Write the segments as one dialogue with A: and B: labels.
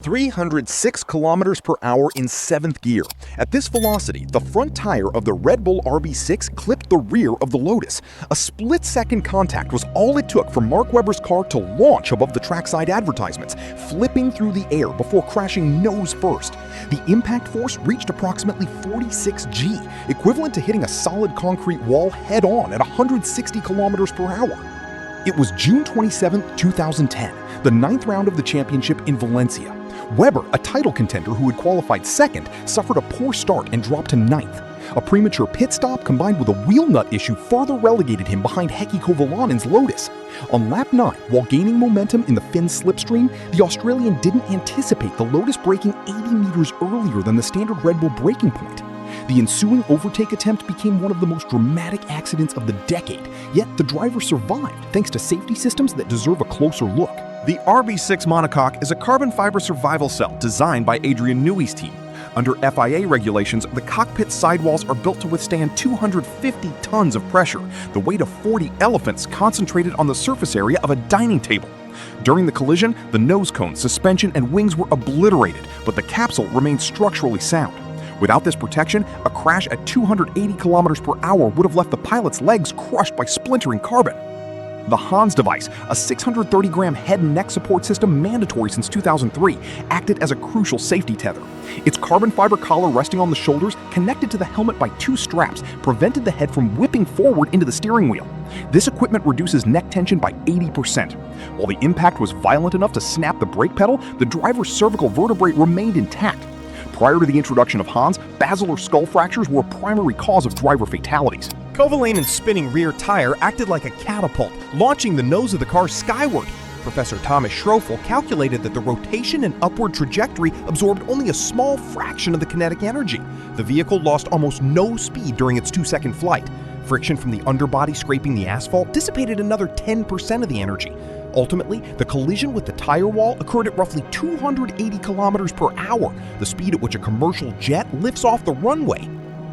A: 306 kilometers per hour in 7th gear. At this velocity, the front tire of the Red Bull RB6 clipped the rear of the Lotus. A split-second contact was all it took for Mark Webber's car to launch above the trackside advertisements, flipping through the air before crashing nose first. The impact force reached approximately 46 G, equivalent to hitting a solid concrete wall head-on at 160 kilometers per hour. It was June 27, 2010, the 9th round of the championship in Valencia. Webber, a title contender who had qualified second, suffered a poor start and dropped to 9th. A premature pit stop combined with a wheel nut issue further relegated him behind Heikki Kovolanen's Lotus. On lap 9, while gaining momentum in the Finn slipstream, the Australian didn't anticipate the Lotus braking 80 meters earlier than the standard Red Bull braking point. The ensuing overtake attempt became one of the most dramatic accidents of the decade, yet the driver survived thanks to safety systems that deserve a closer look.
B: The RB6 monocoque is a carbon fiber survival cell designed by Adrian Newey's team. Under FIA regulations, the cockpit sidewalls are built to withstand 250 tons of pressure, the weight of 40 elephants concentrated on the surface area of a dining table. During the collision, the nose cone, suspension, and wings were obliterated, but the capsule remained structurally sound. Without this protection, a crash at 280 kilometers per hour would have left the pilot's legs crushed by splintering carbon. The Hans device, a 630-gram head and neck support system mandatory since 2003, acted as a crucial safety tether. Its carbon fiber collar resting on the shoulders, connected to the helmet by 2 straps, prevented the head from whipping forward into the steering wheel. This equipment reduces neck tension by 80%. While the impact was violent enough to snap the brake pedal, the driver's cervical vertebrae remained intact. Prior to the introduction of Hans, basilar skull fractures were a primary cause of driver fatalities.
C: Kovolanen's spinning rear tire acted like a catapult, launching the nose of the car skyward. Professor Thomas Schroeffel calculated that the rotation and upward trajectory absorbed only a small fraction of the kinetic energy. The vehicle lost almost no speed during its 2-second flight. Friction from the underbody scraping the asphalt dissipated another 10% of the energy. Ultimately, the collision with the tire wall occurred at roughly 280 kilometers per hour, the speed at which a commercial jet lifts off the runway.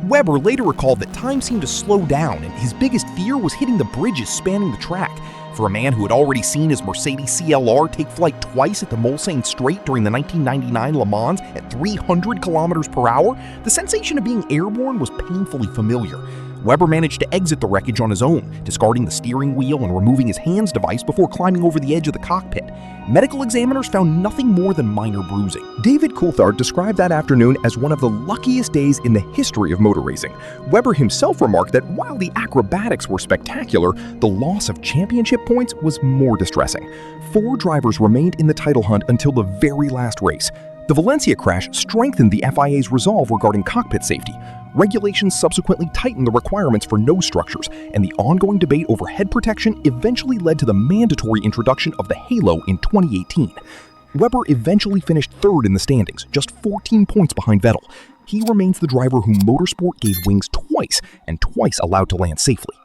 C: Webber later recalled that time seemed to slow down, and his biggest fear was hitting the bridges spanning the track. For a man who had already seen his Mercedes CLR take flight twice at the Mulsanne Straight during the 1999 Le Mans at 300 kilometers per hour, the sensation of being airborne was painfully familiar. Webber managed to exit the wreckage on his own, discarding the steering wheel and removing his hands device before climbing over the edge of the cockpit. Medical examiners found nothing more than minor bruising.
A: David Coulthard described that afternoon as one of the luckiest days in the history of motor racing. Webber himself remarked that while the acrobatics were spectacular, the loss of championship points was more distressing. 4 drivers remained in the title hunt until the very last race. The Valencia crash strengthened the FIA's resolve regarding cockpit safety. Regulations subsequently tightened the requirements for nose structures, and the ongoing debate over head protection eventually led to the mandatory introduction of the Halo in 2018. Webber eventually finished 3rd in the standings, just 14 points behind Vettel. He remains the driver whom motorsport gave wings twice and twice allowed to land safely.